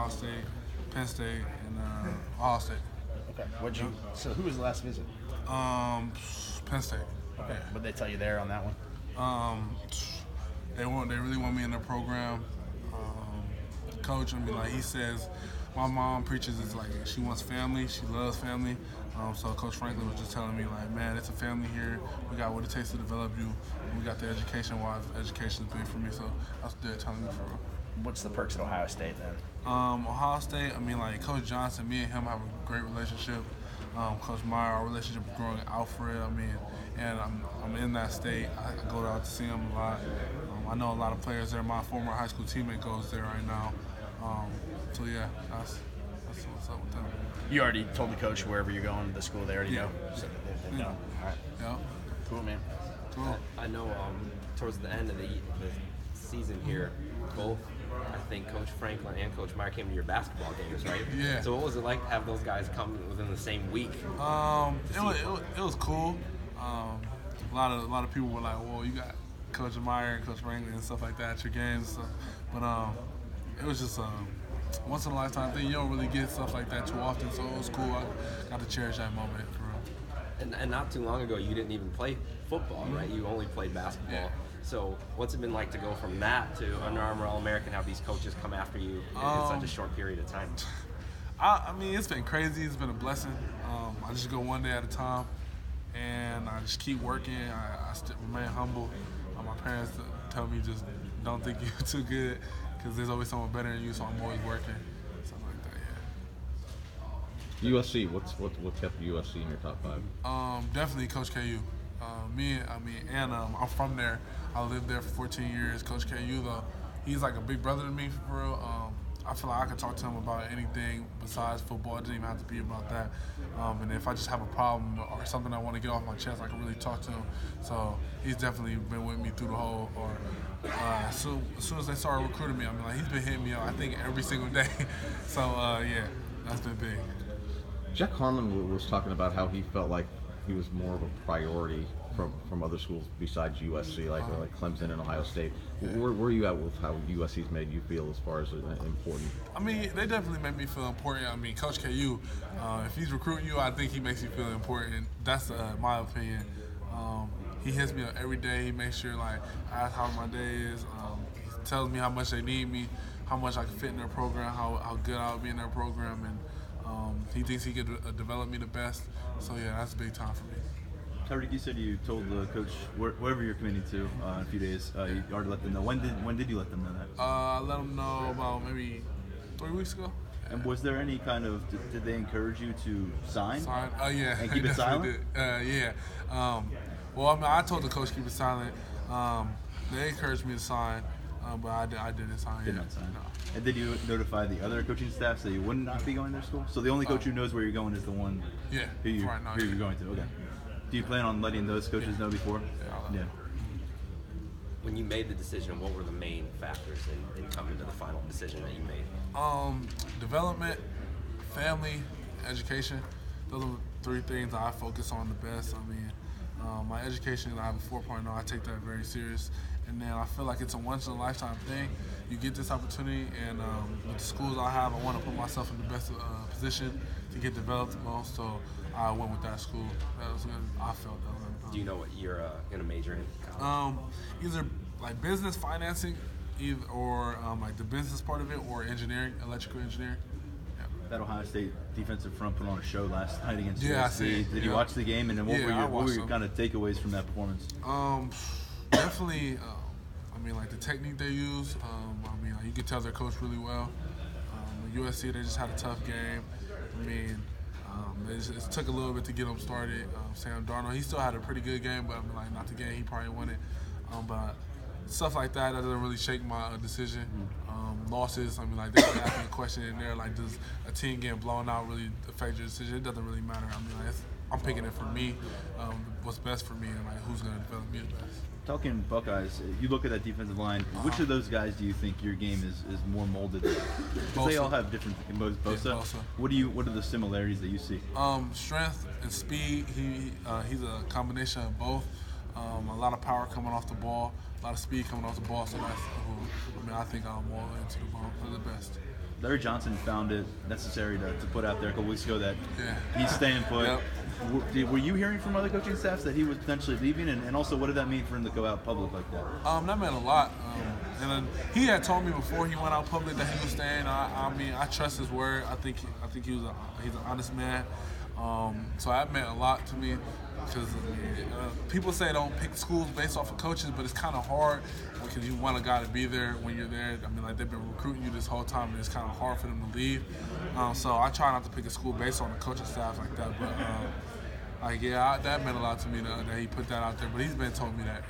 Ohio State, Penn State, and Ohio State. Okay. So who was the last visit? Penn State. Okay. What did they tell you there on that one? They really want me in their program. Coach, I mean, like he says, my mom preaches is like she wants family, she loves family. So Coach Franklin was just telling me like, man, it's a family here. We got what it takes to develop you. And we got the education-wise. Education is big for me, so that's what they're telling me for real. What's the perks at Ohio State then? Ohio State, I mean, like Coach Johnson, me and him have a great relationship. Coach Meyer, our relationship is growing out for it. I mean, and I'm in that state. I go out to see him a lot. I know a lot of players there. My former high school teammate goes there right now. So yeah, that's what's up with them. You already told the coach wherever you're going, the school they already know. So they know. All right. Yeah. Cool, man. Cool. I know towards the end of the season here, both I think Coach Franklin and Coach Meyer came to your basketball games, right? Yeah. So what was it like to have those guys come within the same week? It was cool. A lot of people were like, "Well, you got Coach Meyer and Coach Franklin and stuff like that at your games." So, but it was just once in a lifetime thing. You don't really get stuff like that too often, so it was cool. I got to cherish that moment for real. And not too long ago, you didn't even play football, right? You only played basketball. Yeah. So what's it been like to go from that to Under Armour All-American, have these coaches come after you in such a short period of time? I mean, it's been crazy. It's been a blessing. I just go one day at a time, and I just keep working. I remain humble. My parents tell me just don't think you're too good because there's always someone better than you, so I'm always working. Something like that, yeah. USC, what kept USC in your top five? Definitely Coach KU. I'm from there. I lived there for 14 years. Coach KU, though, he's like a big brother to me, for real. I feel like I could talk to him about anything besides football. It doesn't even have to be about that. And if I just have a problem or something I want to get off my chest, I can really talk to him. So he's definitely been with me through the whole. As soon as they started recruiting me, I mean, like he's been hitting me up, I think, every single day. So yeah, that's been big. Jack Harmon was talking about how he felt like he was more of a priority from other schools besides USC, like Clemson and Ohio State. Yeah. Where are you at with how USC's made you feel as far as important? I mean, they definitely make me feel important. I mean, Coach KU, if he's recruiting you, I think he makes you feel important. That's my opinion. He hits me up every day. He makes sure, like, I ask how my day is. He tells me how much they need me, how much I can fit in their program, how good I'll be in their program, and he thinks he could develop me the best. So yeah, that's a big time for me. Tyreke, you said you told the coach wherever you're committing to in a few days. You already let them know. When did you let them know that? I let them know about maybe 3 weeks ago. And was there any kind of, did they encourage you to sign? Oh yeah. And keep it silent? Yeah. Well, I mean, I told the coach keep it silent. They encouraged me to sign, but I didn't sign. Did not sign. No. And did you notify the other coaching staff that you would not be going to their school? So the only coach who knows where you're going is the one who you're going to. Okay. Do you plan on letting those coaches know before? Yeah. When you made the decision, what were the main factors in coming to the final decision that you made? Development, family, education. Those are the 3 things I focus on the best. I mean, my education, I have a 4.0. I take that very serious. And then I feel like it's a once-in-a-lifetime thing. You get this opportunity, and with the schools I have, I want to put myself in the best position to get developed the most. So I went with that school. That was good. I felt that was good. Do you know what you're going to major in college? Either like business financing, or like the business part of it, or engineering, electrical engineering. Yeah. That Ohio State defensive front put on a show last night against USC. I see. Did you watch the game? And then what were your kind of takeaways from that performance? Definitely. I mean, like the technique they use. I mean, like, you could tell their coach really well. USC, they just had a tough game. I mean, it took a little bit to get them started. Sam Darnold, he still had a pretty good game, but I mean, like not the game he probably won it. But stuff like that doesn't really shake my decision. Losses, I mean, like they're asking a question in there, like does a team getting blown out really affect your decision? It doesn't really matter. I mean, like, I'm picking it for me, what's best for me, and like who's going to develop me the best. Talking Buckeyes, you look at that defensive line. Which of those guys do you think your game is more molded? Because they all have different. Bosa. Yeah, Bosa. What are the similarities that you see? Strength and speed. He's a combination of both. A lot of power coming off the ball, a lot of speed coming off the ball. So that's I think I'm more into the ball for the best. Larry Johnson found it necessary to put out there a couple weeks ago that he's staying put. Yep. Were you hearing from other coaching staffs that he was potentially leaving, and also what did that mean for him to go out public like that? That meant a lot. And then he had told me before he went out public that he was staying. I mean, I trust his word. I think he's an honest man. So that meant a lot to me. Because people say don't pick schools based off of coaches, but it's kind of hard because you want a guy to be there when you're there. I mean, like, they've been recruiting you this whole time, and it's kind of hard for them to leave. So I try not to pick a school based on the coaching staff like that. But that meant a lot to me that he put that out there. But he's been told me that.